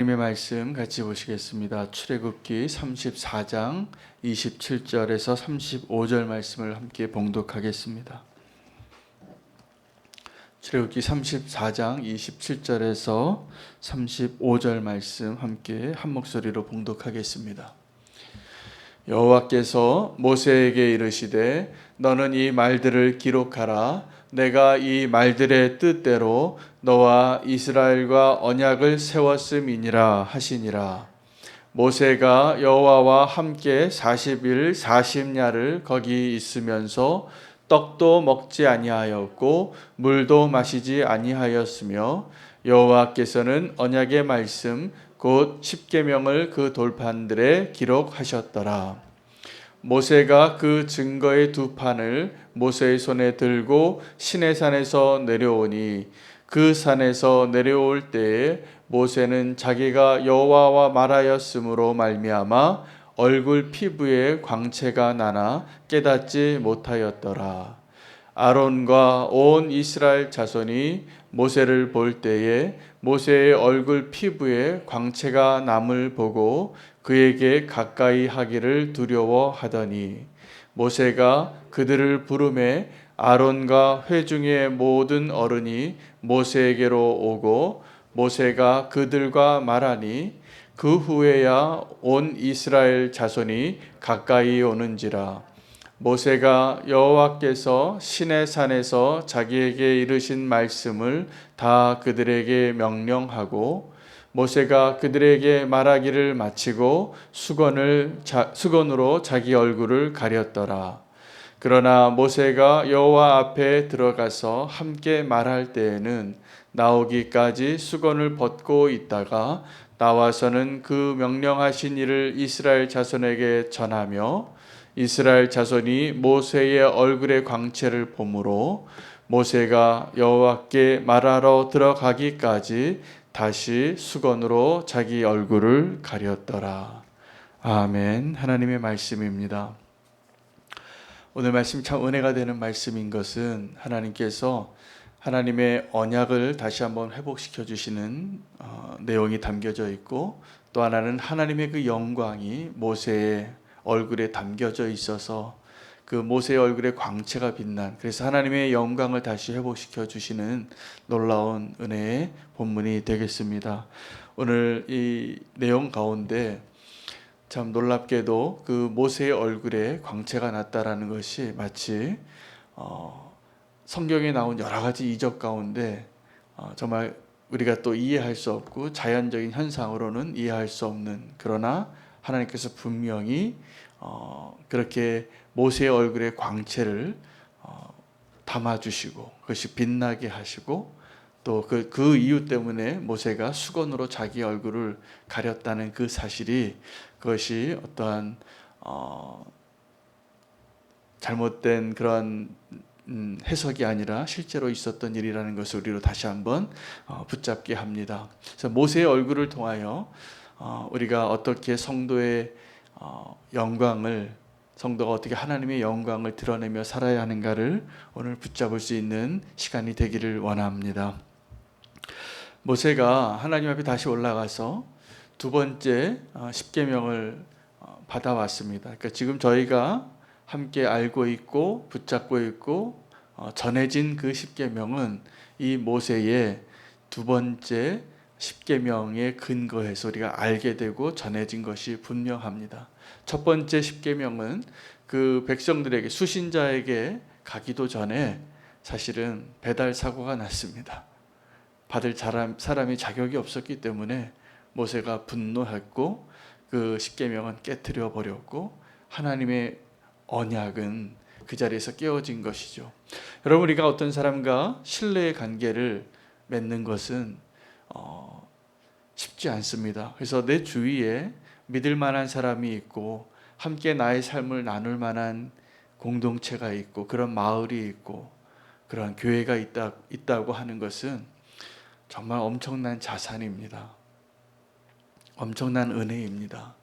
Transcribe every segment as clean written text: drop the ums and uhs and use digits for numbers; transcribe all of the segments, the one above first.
하나님의 말씀 같이 보시겠습니다. 출애굽기 34장 27절에서 35절 말씀을 함께 봉독하겠습니다. 출애굽기 34장 27절에서 35절 말씀 함께 한 목소리로 봉독하겠습니다. 여호와께서 모세에게 이르시되 너는 이 말들을 기록하라. 내가 이 말들의 뜻대로 너와 이스라엘과 언약을 세웠음이니라 하시니라. 모세가 여호와와 함께 40일 40야를 거기 있으면서 떡도 먹지 아니하였고 물도 마시지 아니하였으며 여호와께서는 언약의 말씀 곧 십계명을 그 돌판들에 기록하셨더라. 모세가 그 증거의 두 판을 모세의 손에 들고 시내산에서 내려오니 그 산에서 내려올 때에 모세는 자기가 여호와와 말하였으므로 말미암아 얼굴 피부에 광채가 나나 깨닫지 못하였더라. 아론과 온 이스라엘 자손이 모세를 볼 때에 모세의 얼굴 피부에 광채가 남을 보고 그에게 가까이 하기를 두려워하더니 모세가 그들을 부르매 아론과 회중의 모든 어른이 모세에게로 오고 모세가 그들과 말하니 그 후에야 온 이스라엘 자손이 가까이 오는지라. 모세가 여호와께서 시내산에서 자기에게 이르신 말씀을 다 그들에게 명령하고 모세가 그들에게 말하기를 마치고 수건으로 자기 얼굴을 가렸더라. 그러나 모세가 여호와 앞에 들어가서 함께 말할 때에는 나오기까지 수건을 벗고 있다가 나와서는 그 명령하신 일을 이스라엘 자손에게 전하며 이스라엘 자손이 모세의 얼굴의 광채를 보므로 모세가 여호와께 말하러 들어가기까지 다시 수건으로 자기 얼굴을 가렸더라. 아멘. 하나님의 말씀입니다. 오늘 말씀 참 은혜가 되는 말씀인 것은 하나님께서 하나님의 언약을 다시 한번 회복시켜 주시는 내용이 담겨져 있고, 또 하나는 하나님의 그 영광이 모세의 얼굴에 담겨져 있어서 그 모세의 얼굴에 광채가 빛난, 그래서 하나님의 영광을 다시 회복시켜 주시는 놀라운 은혜의 본문이 되겠습니다. 오늘 이 내용 가운데 참 놀랍게도 그 모세의 얼굴에 광채가 났다라는 것이 마치 성경에 나온 여러 가지 이적 가운데 정말 우리가 또 이해할 수 없고 자연적인 현상으로는 이해할 수 없는, 그러나 하나님께서 분명히 그렇게 모세의 얼굴에 광채를 담아주시고 그것이 빛나게 하시고, 또 그 이유 때문에 모세가 수건으로 자기 얼굴을 가렸다는 그 사실이, 그것이 어떠한 잘못된 그런 해석이 아니라 실제로 있었던 일이라는 것을 우리로 다시 한번 붙잡게 합니다. 그래서 모세의 얼굴을 통하여 우리가 어떻게 성도의 영광을, 성도가 어떻게 하나님의 영광을 드러내며 살아야 하는가를 오늘 붙잡을 수 있는 시간이 되기를 원합니다. 모세가 하나님 앞에 다시 올라가서 두 번째 십계명을 받아왔습니다. 그러니까 지금 저희가 함께 알고 있고 붙잡고 있고 전해진 그 십계명은 이 모세의 두 번째 십계명에 근거해서 우리가 알게 되고 전해진 것이 분명합니다. 첫 번째 십계명은 그 백성들에게, 수신자에게 가기도 전에 사실은 배달 사고가 났습니다. 받을 사람이 자격이 없었기 때문에 모세가 분노했고 그 십계명은 깨트려 버렸고 하나님의 언약은 그 자리에서 깨어진 것이죠. 여러분, 우리가 어떤 사람과 신뢰의 관계를 맺는 것은 쉽지 않습니다. 그래서 내 주위에 믿을 만한 사람이 있고 함께 나의 삶을 나눌 만한 공동체가 있고 그런 마을이 있고 그런 교회가 있다고 하는 것은 정말 엄청난 자산입니다. 엄청난 은혜입니다.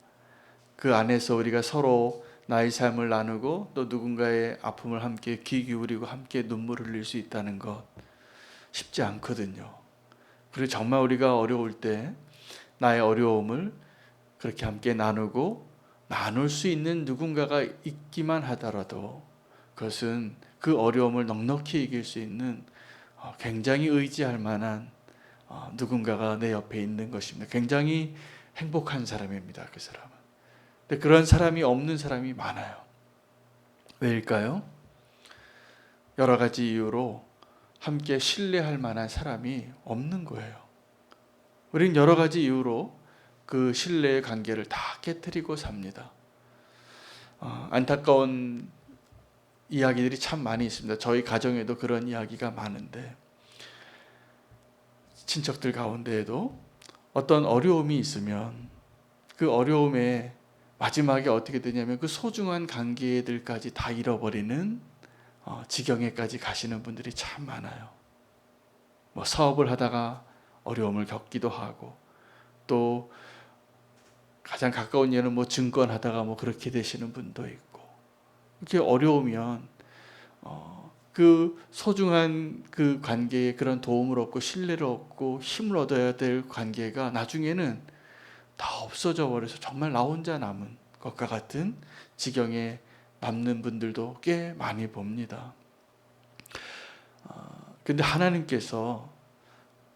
그 안에서 우리가 서로 나의 삶을 나누고 또 누군가의 아픔을 함께 귀 기울이고 함께 눈물을 흘릴 수 있다는 것 쉽지 않거든요. 그리고 정말 우리가 어려울 때 나의 어려움을 그렇게 함께 나누고 나눌 수 있는 누군가가 있기만 하더라도 그것은 그 어려움을 넉넉히 이길 수 있는 굉장히 의지할 만한 누군가가 내 옆에 있는 것입니다. 굉장히 행복한 사람입니다. 그 사람은. 근데 그런 사람이 없는 사람이 많아요. 왜일까요? 여러 가지 이유로 함께 신뢰할 만한 사람이 없는 거예요. 우린 여러 가지 이유로 그 신뢰의 관계를 다 깨뜨리고 삽니다. 안타까운 이야기들이 참 많이 있습니다. 저희 가정에도 그런 이야기가 많은데, 친척들 가운데에도 어떤 어려움이 있으면 그 어려움에 마지막에 어떻게 되냐면 그 소중한 관계들까지 다 잃어버리는 지경에까지 가시는 분들이 참 많아요. 뭐 사업을 하다가 어려움을 겪기도 하고, 또 가장 가까운 예는 뭐 증권 하다가 뭐 그렇게 되시는 분도 있고, 이렇게 어려우면 그 소중한 그 관계에 그런 도움을 얻고 신뢰를 얻고 힘을 얻어야 될 관계가 나중에는 다 없어져 버려서 정말 나 혼자 남은 것과 같은 지경에 남는 분들도 꽤 많이 봅니다. 근데 하나님께서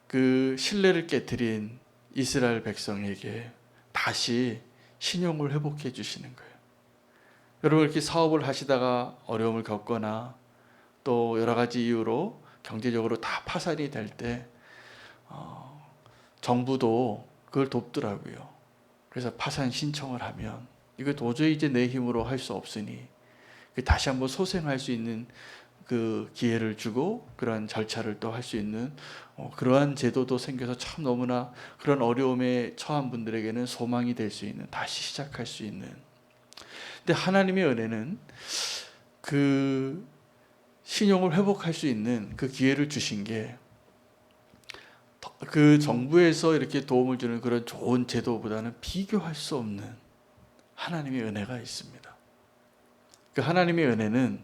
그 신뢰를 깨뜨린 이스라엘 백성에게 다시 신용을 회복해 주시는 거예요. 여러분, 이렇게 사업을 하시다가 어려움을 겪거나 또 여러 가지 이유로 경제적으로 다 파산이 될 때 정부도 그걸 돕더라고요. 그래서 파산 신청을 하면 이거 도저히 이제 내 힘으로 할 수 없으니 다시 한번 소생할 수 있는 그 기회를 주고 그런 절차를 또 할 수 있는 그러한 제도도 생겨서 참 너무나 그런 어려움에 처한 분들에게는 소망이 될 수 있는, 다시 시작할 수 있는. 근데 하나님의 은혜는 그 신용을 회복할 수 있는 그 기회를 주신 게 그 정부에서 이렇게 도움을 주는 그런 좋은 제도보다는 비교할 수 없는 하나님의 은혜가 있습니다. 그 하나님의 은혜는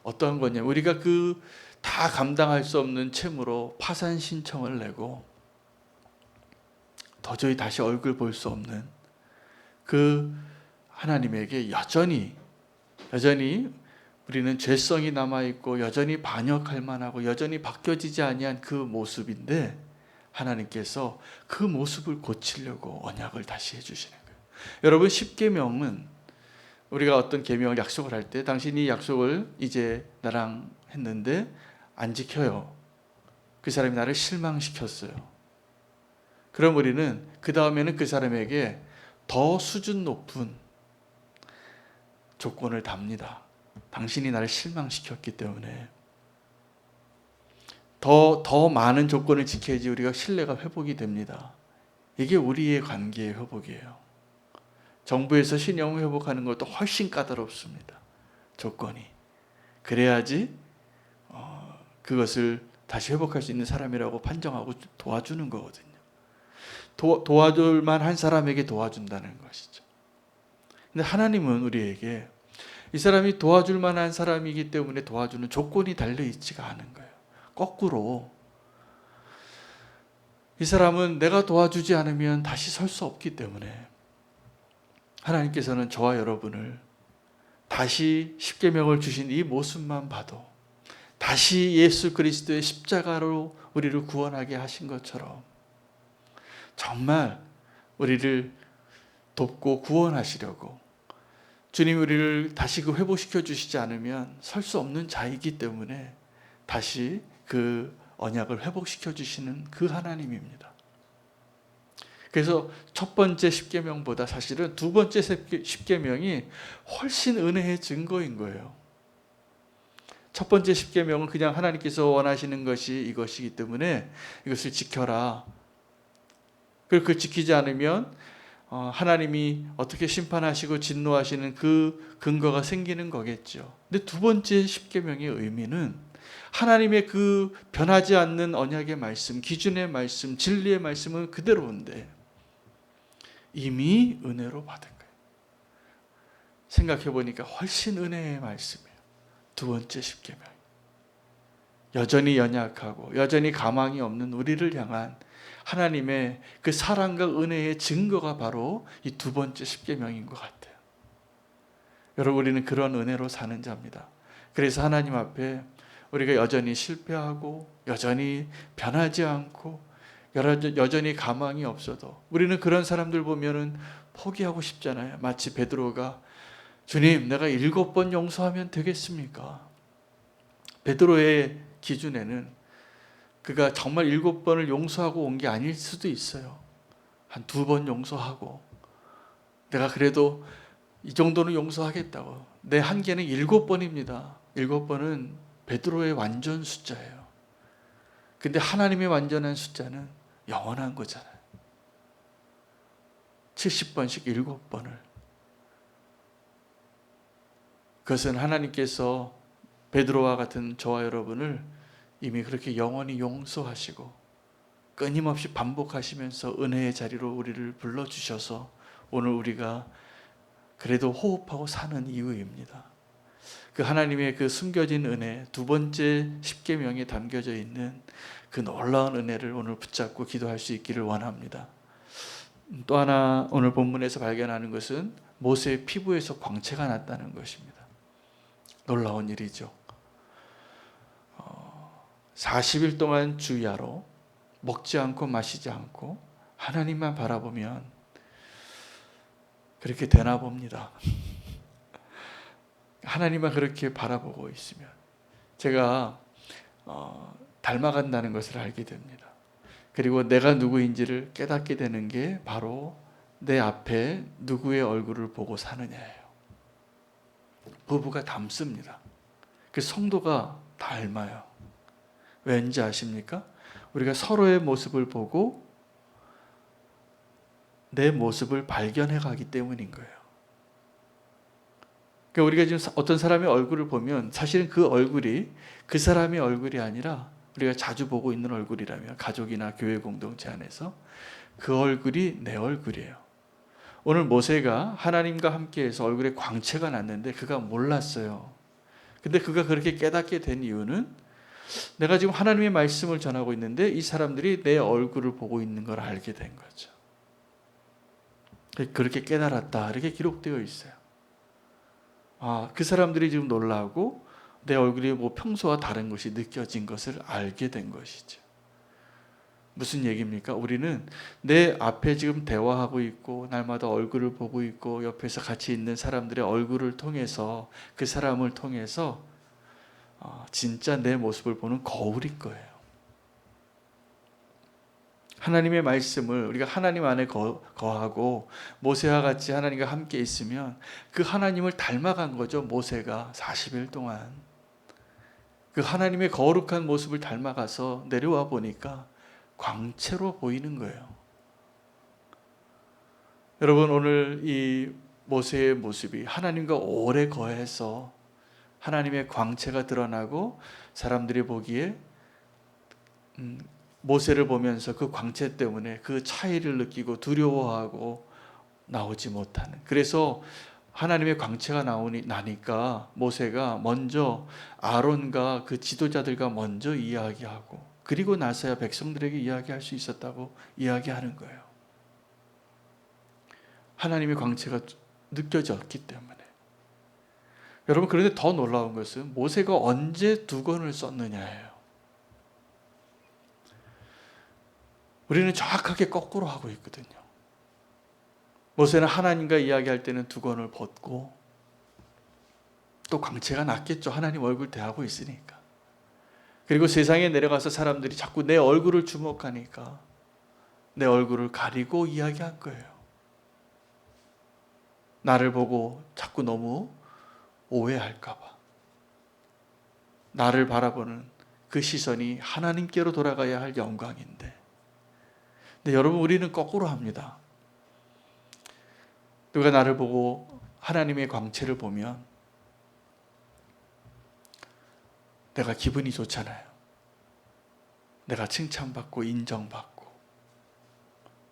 어떠한 거냐면, 우리가 그 다 감당할 수 없는 채무로 파산 신청을 내고 도저히 다시 얼굴 볼 수 없는 그 하나님에게 여전히 우리는 죄성이 남아있고 여전히 반역할 만하고 여전히 바뀌어지지 아니한 그 모습인데, 하나님께서 그 모습을 고치려고 언약을 다시 해주시는 거예요. 여러분, 십계명은 우리가 어떤 계명을 약속을 할 때 당신이 약속을 이제 나랑 했는데 안 지켜요. 그 사람이 나를 실망시켰어요. 그럼 우리는 그 다음에는 그 사람에게 더 수준 높은 조건을 답니다. 당신이 나를 실망시켰기 때문에 더 많은 조건을 지켜야지 우리가 신뢰가 회복이 됩니다. 이게 우리의 관계의 회복이에요. 정부에서 신용 회복하는 것도 훨씬 까다롭습니다. 조건이. 그래야지 그것을 다시 회복할 수 있는 사람이라고 판정하고 도와주는 거거든요. 도와줄 만한 사람에게 도와준다는 것이죠. 근데 하나님은 우리에게 이 사람이 도와줄 만한 사람이기 때문에 도와주는 조건이 달려있지가 않은 거예요. 거꾸로 이 사람은 내가 도와주지 않으면 다시 설 수 없기 때문에 하나님께서는 저와 여러분을 다시 십계명을 주신 이 모습만 봐도 다시 예수 그리스도의 십자가로 우리를 구원하게 하신 것처럼 정말 우리를 돕고 구원하시려고, 주님 우리를 다시 그 회복시켜 주시지 않으면 설 수 없는 자이기 때문에 다시 그 언약을 회복시켜 주시는 그 하나님입니다. 그래서 첫 번째 십계명보다 사실은 두 번째 십계명이 훨씬 은혜의 증거인 거예요. 첫 번째 십계명은 그냥 하나님께서 원하시는 것이 이것이기 때문에 이것을 지켜라. 그리고 그걸 지키지 않으면 하나님이 어떻게 심판하시고 진노하시는 그 근거가 생기는 거겠죠. 근데 두 번째 십계명의 의미는 하나님의 그 변하지 않는 언약의 말씀, 기준의 말씀, 진리의 말씀은 그대로인데 이미 은혜로 받은 거예요. 생각해 보니까 훨씬 은혜의 말씀이에요. 두 번째 십계명. 여전히 연약하고 여전히 가망이 없는 우리를 향한 하나님의 그 사랑과 은혜의 증거가 바로 이 두 번째 십계명인 것 같아요. 여러분, 우리는 그런 은혜로 사는 자입니다. 그래서 하나님 앞에 우리가 여전히 실패하고 여전히 변하지 않고 여전히 가망이 없어도 우리는 그런 사람들 보면은 포기하고 싶잖아요. 마치 베드로가 주님, 내가 7번 용서하면 되겠습니까? 베드로의 기준에는 그가 정말 7번을 용서하고 온 게 아닐 수도 있어요. 한 2번 용서하고 내가 그래도 이 정도는 용서하겠다고. 내 한계는 7번입니다. 7번은 베드로의 완전 숫자예요. 근데 하나님의 완전한 숫자는 영원한 거잖아요. 70번씩 7번을. 그것은 하나님께서 베드로와 같은 저와 여러분을 이미 그렇게 영원히 용서하시고 끊임없이 반복하시면서 은혜의 자리로 우리를 불러주셔서 오늘 우리가 그래도 호흡하고 사는 이유입니다. 그 하나님의 그 숨겨진 은혜, 두 번째 십계명에 담겨져 있는 그 놀라운 은혜를 오늘 붙잡고 기도할 수 있기를 원합니다. 또 하나 오늘 본문에서 발견하는 것은 모세의 피부에서 광채가 났다는 것입니다. 놀라운 일이죠. 40일 동안 주야로 먹지 않고 마시지 않고 하나님만 바라보면 그렇게 되나 봅니다. 하나님만 그렇게 바라보고 있으면 제가 닮아간다는 것을 알게 됩니다. 그리고 내가 누구인지를 깨닫게 되는 게 바로 내 앞에 누구의 얼굴을 보고 사느냐예요. 부부가 닮습니다. 그 성도가 닮아요. 왠지 아십니까? 우리가 서로의 모습을 보고 내 모습을 발견해 가기 때문인 거예요. 그러니까 우리가 지금 어떤 사람의 얼굴을 보면 사실은 그 얼굴이 그 사람의 얼굴이 아니라 우리가 자주 보고 있는 얼굴이라면 가족이나 교회 공동체 안에서 그 얼굴이 내 얼굴이에요. 오늘 모세가 하나님과 함께해서 얼굴에 광채가 났는데 그가 몰랐어요. 근데 그가 그렇게 깨닫게 된 이유는 내가 지금 하나님의 말씀을 전하고 있는데 이 사람들이 내 얼굴을 보고 있는 걸 알게 된 거죠. 그렇게 깨달았다 이렇게 기록되어 있어요. 그 사람들이 지금 놀라고 내 얼굴이 뭐 평소와 다른 것이 느껴진 것을 알게 된 것이죠. 무슨 얘기입니까? 우리는 내 앞에 지금 대화하고 있고 날마다 얼굴을 보고 있고 옆에서 같이 있는 사람들의 얼굴을 통해서 그 사람을 통해서 진짜 내 모습을 보는 거울일 거예요. 하나님의 말씀을 우리가 하나님 안에 거하고 모세와 같이 하나님과 함께 있으면 그 하나님을 닮아간 거죠. 모세가 40일 동안 그 하나님의 거룩한 모습을 닮아가서 내려와 보니까 광채로 보이는 거예요. 여러분, 오늘 이 모세의 모습이 하나님과 오래 거해서 하나님의 광채가 드러나고 사람들이 보기에 모세를 보면서 그 광채 때문에 그 차이를 느끼고 두려워하고 나오지 못하는, 그래서 하나님의 광채가 나니까 모세가 먼저 아론과 그 지도자들과 먼저 이야기하고 그리고 나서야 백성들에게 이야기할 수 있었다고 이야기하는 거예요. 하나님의 광채가 느껴졌기 때문에. 여러분, 그런데 더 놀라운 것은 모세가 언제 두건을 썼느냐예요. 우리는 정확하게 거꾸로 하고 있거든요. 모세는 하나님과 이야기할 때는 두건을 벗고 또 광채가 났겠죠. 하나님 얼굴 대하고 있으니까. 그리고 세상에 내려가서 사람들이 자꾸 내 얼굴을 주목하니까 내 얼굴을 가리고 이야기한 거예요. 나를 보고 자꾸 너무 오해할까 봐. 나를 바라보는 그 시선이 하나님께로 돌아가야 할 영광인데. 근데 여러분, 우리는 거꾸로 합니다. 누가 나를 보고 하나님의 광채를 보면 내가 기분이 좋잖아요. 내가 칭찬받고 인정받고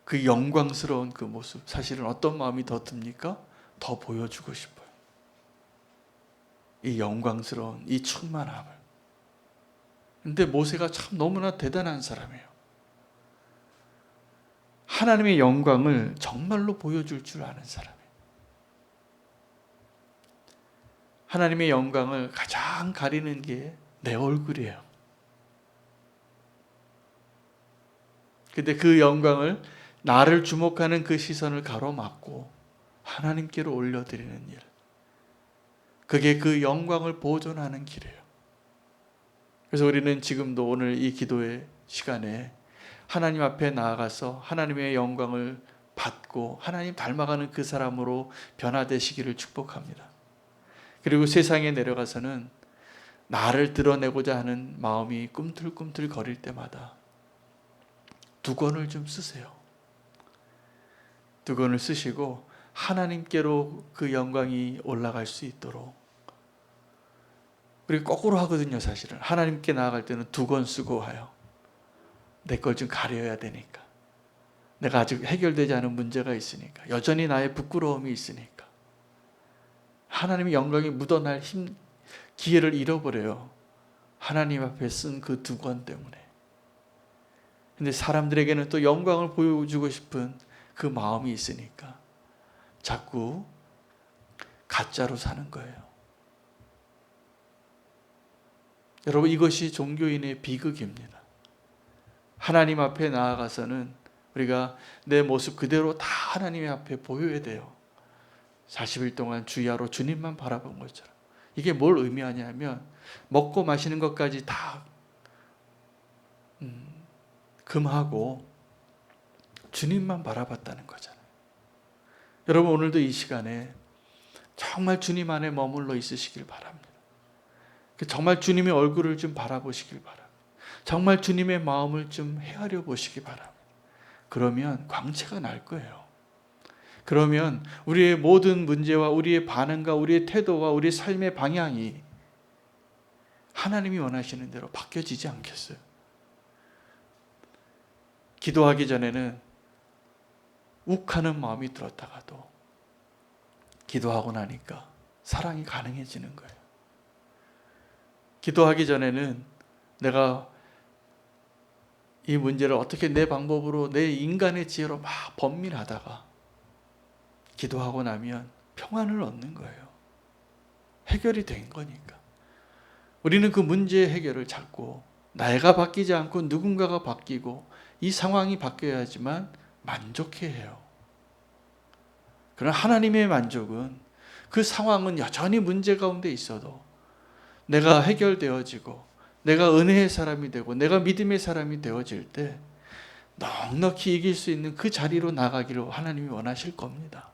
그 영광스러운 그 모습, 사실은 어떤 마음이 더 듭니까? 더 보여주고 싶어요. 이 영광스러운 이 충만함을. 근데 모세가 참 너무나 대단한 사람이에요. 하나님의 영광을 정말로 보여줄 줄 아는 사람이에요. 하나님의 영광을 가장 가리는 게 내 얼굴이에요. 근데 그 영광을, 나를 주목하는 그 시선을 가로막고 하나님께로 올려드리는 일, 그게 그 영광을 보존하는 길이에요. 그래서 우리는 지금도 오늘 이 기도의 시간에 하나님 앞에 나아가서 하나님의 영광을 받고 하나님 닮아가는 그 사람으로 변화되시기를 축복합니다. 그리고 세상에 내려가서는 나를 드러내고자 하는 마음이 꿈틀꿈틀 거릴 때마다 두건을 좀 쓰세요. 두건을 쓰시고 하나님께로 그 영광이 올라갈 수 있도록. 우리 거꾸로 하거든요, 사실은. 하나님께 나아갈 때는 두건 쓰고 와요. 내 걸 좀 가려야 되니까. 내가 아직 해결되지 않은 문제가 있으니까. 여전히 나의 부끄러움이 있으니까. 하나님의 영광이 묻어날 기회를 잃어버려요. 하나님 앞에 쓴 그 두건 때문에. 근데 사람들에게는 또 영광을 보여주고 싶은 그 마음이 있으니까 자꾸 가짜로 사는 거예요. 여러분, 이것이 종교인의 비극입니다. 하나님 앞에 나아가서는 우리가 내 모습 그대로 다 하나님 앞에 보여야 돼요. 40일 동안 주야로 주님만 바라본 것처럼. 이게 뭘 의미하냐면 먹고 마시는 것까지 다 금하고 주님만 바라봤다는 거잖아요. 여러분, 오늘도 이 시간에 정말 주님 안에 머물러 있으시길 바랍니다. 정말 주님의 얼굴을 좀 바라보시길 바랍니다. 정말 주님의 마음을 좀 헤아려 보시기 바랍니다. 그러면 광채가 날 거예요. 그러면 우리의 모든 문제와 우리의 반응과 우리의 태도와 우리의 삶의 방향이 하나님이 원하시는 대로 바뀌어지지 않겠어요? 기도하기 전에는 욱하는 마음이 들었다가도 기도하고 나니까 사랑이 가능해지는 거예요. 기도하기 전에는 내가 이 문제를 어떻게 내 방법으로 내 인간의 지혜로 막 번민하다가 기도하고 나면 평안을 얻는 거예요. 해결이 된 거니까. 우리는 그 문제의 해결을 찾고 내가 바뀌지 않고 누군가가 바뀌고 이 상황이 바뀌어야지만 만족해해요. 그러나 하나님의 만족은 그 상황은 여전히 문제 가운데 있어도 내가 해결되어지고 내가 은혜의 사람이 되고 내가 믿음의 사람이 되어질 때 넉넉히 이길 수 있는 그 자리로 나가기를 하나님이 원하실 겁니다.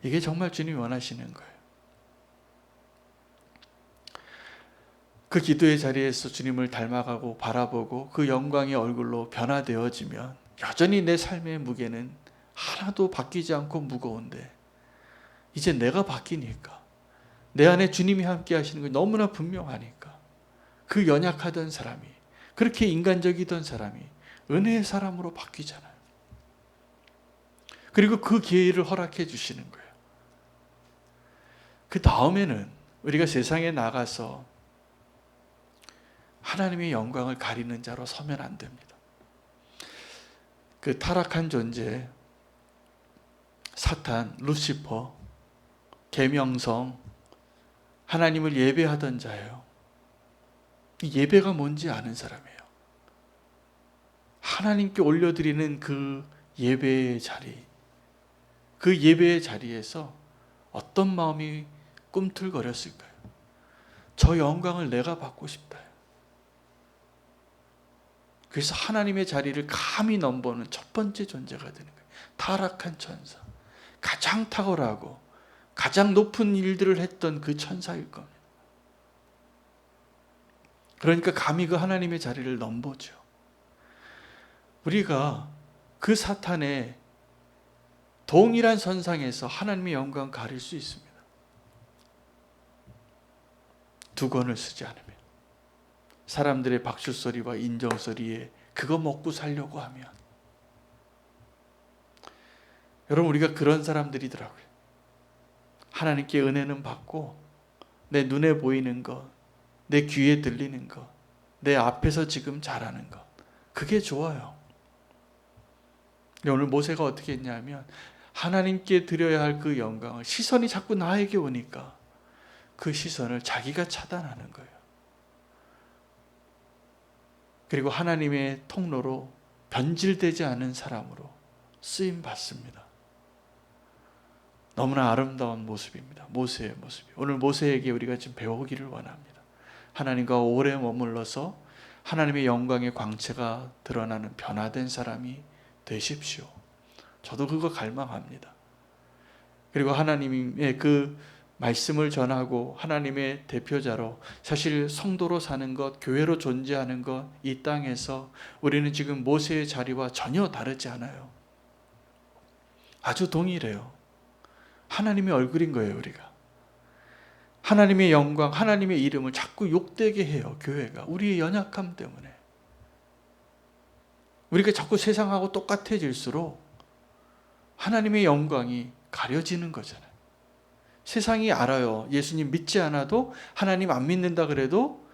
이게 정말 주님이 원하시는 거예요. 그 기도의 자리에서 주님을 닮아가고 바라보고 그 영광의 얼굴로 변화되어지면 여전히 내 삶의 무게는 하나도 바뀌지 않고 무거운데 이제 내가 바뀌니까, 내 안에 주님이 함께 하시는 게 너무나 분명하니까 그 연약하던 사람이, 그렇게 인간적이던 사람이 은혜의 사람으로 바뀌잖아요. 그리고 그 기회를 허락해 주시는 거예요. 그 다음에는 우리가 세상에 나가서 하나님의 영광을 가리는 자로 서면 안 됩니다. 그 타락한 존재, 사탄, 루시퍼, 계명성, 하나님을 예배하던 자예요. 예배가 뭔지 아는 사람이에요. 하나님께 올려드리는 그 예배의 자리, 그 예배의 자리에서 어떤 마음이 꿈틀거렸을까요? 저 영광을 내가 받고 싶다. 그래서 하나님의 자리를 감히 넘보는 첫 번째 존재가 되는 거예요. 타락한 천사, 가장 탁월하고 가장 높은 일들을 했던 그 천사일 겁니다. 그러니까 감히 그 하나님의 자리를 넘보죠. 우리가 그 사탄의 동일한 선상에서 하나님의 영광 가릴 수 있습니다. 두건을 쓰지 않으면, 사람들의 박수소리와 인정소리에 그거 먹고 살려고 하면. 여러분, 우리가 그런 사람들이더라고요. 하나님께 은혜는 받고 내 눈에 보이는 것, 내 귀에 들리는 것, 내 앞에서 지금 잘하는 것, 그게 좋아요. 오늘 모세가 어떻게 했냐면 하나님께 드려야 할 그 영광을, 시선이 자꾸 나에게 오니까 그 시선을 자기가 차단하는 거예요. 그리고 하나님의 통로로 변질되지 않은 사람으로 쓰임 받습니다. 너무나 아름다운 모습입니다. 모세의 모습이. 오늘 모세에게 우리가 좀 배우기를 원합니다. 하나님과 오래 머물러서 하나님의 영광의 광채가 드러나는 변화된 사람이 되십시오. 저도 그거 갈망합니다. 그리고 하나님의 그 말씀을 전하고 하나님의 대표자로, 사실 성도로 사는 것, 교회로 존재하는 것, 이 땅에서 우리는 지금 모세의 자리와 전혀 다르지 않아요. 아주 동일해요. 하나님의 얼굴인 거예요, 우리가. 하나님의 영광, 하나님의 이름을 자꾸 욕되게 해요, 교회가. 우리의 연약함 때문에. 우리가 자꾸 세상하고 똑같아질수록 하나님의 영광이 가려지는 거잖아요. 세상이 알아요. 예수님 믿지 않아도, 하나님 안 믿는다 그래도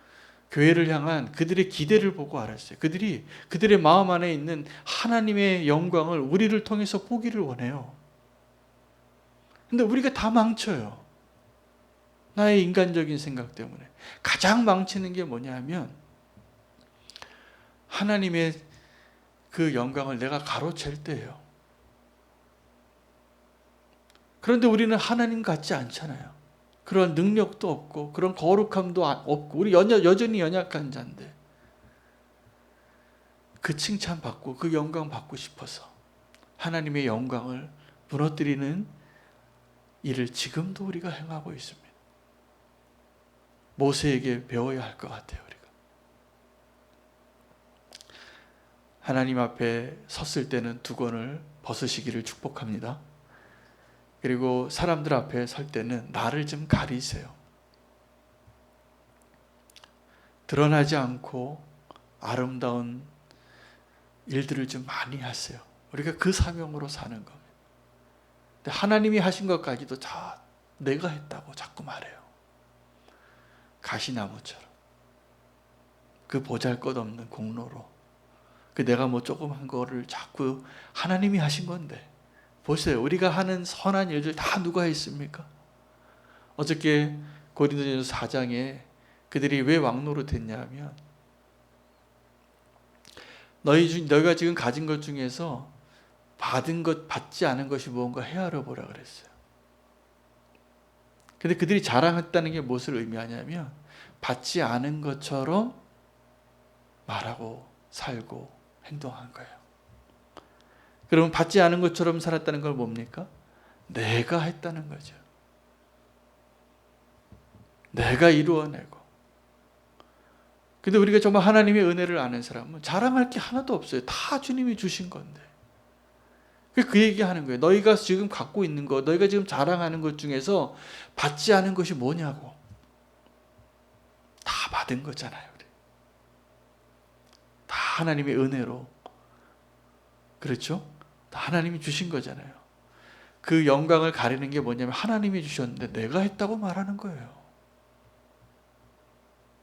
교회를 향한 그들의 기대를 보고 알았어요. 그들의 마음 안에 있는 하나님의 영광을 우리를 통해서 보기를 원해요. 근데 우리가 다 망쳐요. 나의 인간적인 생각 때문에. 가장 망치는 게 뭐냐면 하나님의 그 영광을 내가 가로챌 때예요. 그런데 우리는 하나님 같지 않잖아요. 그런 능력도 없고 그런 거룩함도 없고 우리 여전히 연약한 자인데 그 칭찬 받고 그 영광 받고 싶어서 하나님의 영광을 무너뜨리는 일을 지금도 우리가 행하고 있습니다. 모세에게 배워야 할 것 같아요. 우리가 하나님 앞에 섰을 때는 두건을 벗으시기를 축복합니다. 그리고 사람들 앞에 설 때는 나를 좀 가리세요. 드러나지 않고 아름다운 일들을 좀 많이 하세요. 우리가 그 사명으로 사는 겁니다. 근데 하나님이 하신 것까지도 다 내가 했다고 자꾸 말해요. 가시나무처럼 그 보잘것없는 공로로 그 내가 뭐 조금 한 거를 자꾸 하나님이 하신 건데, 보세요. 우리가 하는 선한 일들 다 누가 했습니까? 어저께 고린도전서 4장에 그들이 왜 왕노릇 했냐면 너희가 지금 가진 것 중에서 받은 것, 받지 않은 것이 무언가 헤아려 보라 그랬어요. 근데 그들이 자랑했다는 게 무엇을 의미하냐면 받지 않은 것처럼 말하고 살고 행동한 거예요. 그러면 받지 않은 것처럼 살았다는 걸 뭡니까? 내가 했다는 거죠. 내가 이루어내고. 근데 우리가 정말 하나님의 은혜를 아는 사람은 자랑할 게 하나도 없어요. 다 주님이 주신 건데. 그 얘기하는 거예요. 너희가 지금 갖고 있는 것, 너희가 지금 자랑하는 것 중에서 받지 않은 것이 뭐냐고. 다 받은 거잖아요. 다 하나님의 은혜로. 그렇죠? 다 하나님이 주신 거잖아요. 그 영광을 가리는 게 뭐냐면 하나님이 주셨는데 내가 했다고 말하는 거예요.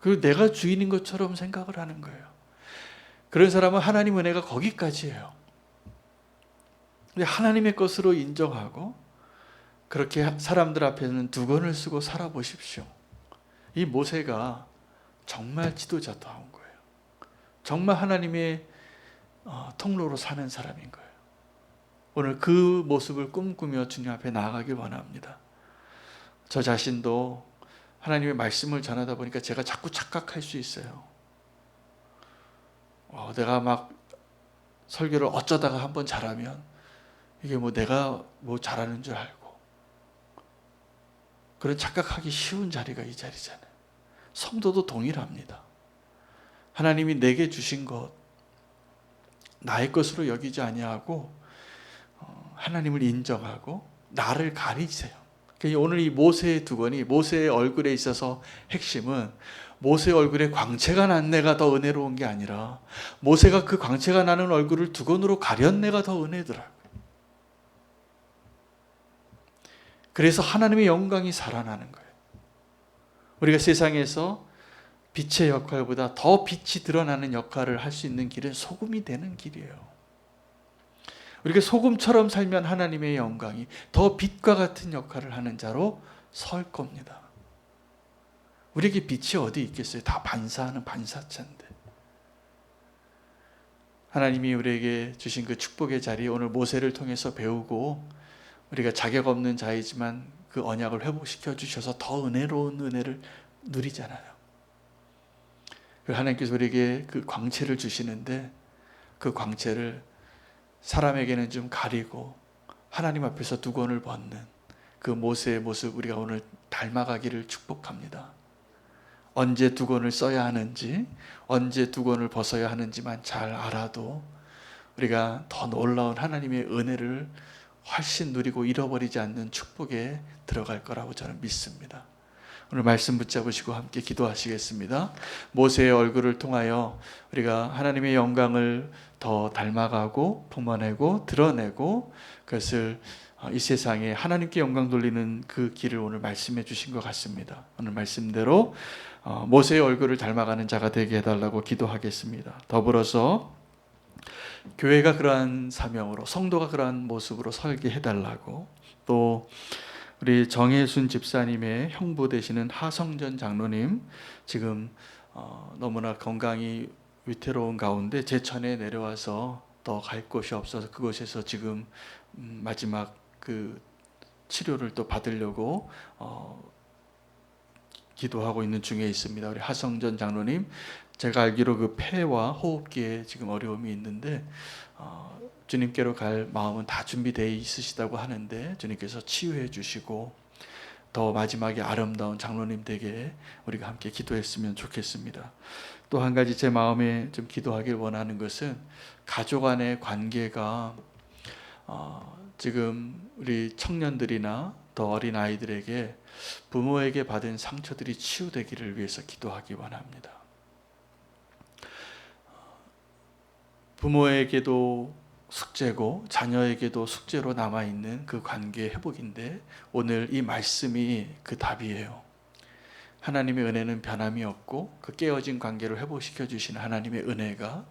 그리고 내가 주인인 것처럼 생각을 하는 거예요. 그런 사람은 하나님 은혜가 거기까지예요. 근데 하나님의 것으로 인정하고 그렇게 사람들 앞에는 두건을 쓰고 살아보십시오. 이 모세가 정말 지도자다운 거예요. 정말 하나님의 통로로 사는 사람인 거예요. 오늘 그 모습을 꿈꾸며 주님 앞에 나아가길 원합니다. 저 자신도 하나님의 말씀을 전하다 보니까 제가 자꾸 착각할 수 있어요. 내가 막 설교를 어쩌다가 한번 잘하면 이게 뭐 내가 뭐 잘하는 줄 알고 그런 착각하기 쉬운 자리가 이 자리잖아요. 성도도 동일합니다. 하나님이 내게 주신 것 나의 것으로 여기지 아니하고 하나님을 인정하고 나를 가리세요. 오늘 이 모세의 두건이, 모세의 얼굴에 있어서 핵심은 모세의 얼굴에 광채가 난 내가 더 은혜로운 게 아니라 모세가 그 광채가 나는 얼굴을 두건으로 가련 내가 더 은혜더라고요. 그래서 하나님의 영광이 살아나는 거예요. 우리가 세상에서 빛의 역할보다 더 빛이 드러나는 역할을 할 수 있는 길은 소금이 되는 길이에요. 우리가 소금처럼 살면 하나님의 영광이 더 빛과 같은 역할을 하는 자로 설 겁니다. 우리에게 빛이 어디 있겠어요? 다 반사하는 반사체인데. 하나님이 우리에게 주신 그 축복의 자리, 오늘 모세를 통해서 배우고 우리가 자격 없는 자이지만 그 언약을 회복시켜 주셔서 더 은혜로운 은혜를 누리잖아요. 하나님께서 우리에게 그 광채를 주시는데 그 광채를 사람에게는 좀 가리고 하나님 앞에서 두건을 벗는 그 모세의 모습 우리가 오늘 닮아가기를 축복합니다. 언제 두건을 써야 하는지, 언제 두건을 벗어야 하는지만 잘 알아도 우리가 더 놀라운 하나님의 은혜를 훨씬 누리고 잃어버리지 않는 축복에 들어갈 거라고 저는 믿습니다. 오늘 말씀 붙잡으시고 함께 기도하시겠습니다. 모세의 얼굴을 통하여 우리가 하나님의 영광을 더 닮아가고 품어내고 드러내고 그것을 이 세상에 하나님께 영광 돌리는 그 길을 오늘 말씀해 주신 것 같습니다. 오늘 말씀대로 모세의 얼굴을 닮아가는 자가 되게 해달라고 기도하겠습니다. 더불어서 교회가 그러한 사명으로, 성도가 그러한 모습으로 설계 해달라고, 또 우리 정혜순 집사님의 형부 되시는 하성전 장로님, 지금 너무나 건강이 위태로운 가운데 제천에 내려와서 더 갈 곳이 없어서 그곳에서 지금 마지막 그 치료를 또 받으려고 기도하고 있는 중에 있습니다. 우리 하성전 장로님, 제가 알기로 그 폐와 호흡기에 지금 어려움이 있는데 주님께로 갈 마음은 다 준비되어 있으시다고 하는데 주님께서 치유해 주시고 더 마지막에 아름다운 장로님 되게 우리가 함께 기도했으면 좋겠습니다. 또 한 가지 제 마음에 좀 기도하길 원하는 것은 가족 간의 관계가 지금 우리 청년들이나 더 어린 아이들에게 부모에게 받은 상처들이 치유되기를 위해서 기도하기 원합니다. 부모에게도 숙제고 자녀에게도 숙제로 남아있는 그 관계의 회복인데 오늘 이 말씀이 그 답이에요. 하나님의 은혜는 변함이 없고 그 깨어진 관계를 회복시켜 주시는 하나님의 은혜가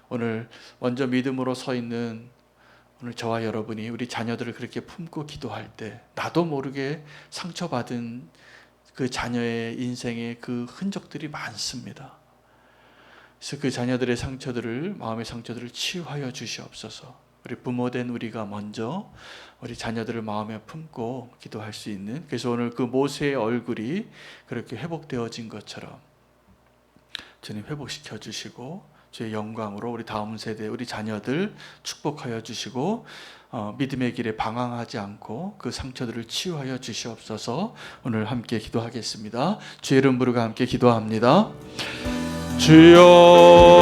오늘 먼저 믿음으로 서 있는 오늘 저와 여러분이 우리 자녀들을 그렇게 품고 기도할 때 나도 모르게 상처받은 그 자녀의 인생의 그 흔적들이 많습니다. 그래서 그 자녀들의 상처들을, 마음의 상처들을 치유하여 주시옵소서. 우리 부모된 우리가 먼저 우리 자녀들을 마음에 품고 기도할 수 있는, 그래서 오늘 그 모세의 얼굴이 그렇게 회복되어진 것처럼 주님 회복시켜 주시고 주의 영광으로 우리 다음 세대, 우리 자녀들 축복하여 주시고 믿음의 길에 방황하지 않고 그 상처들을 치유하여 주시옵소서. 오늘 함께 기도하겠습니다. 주의 이름 부르고 함께 기도합니다. 주여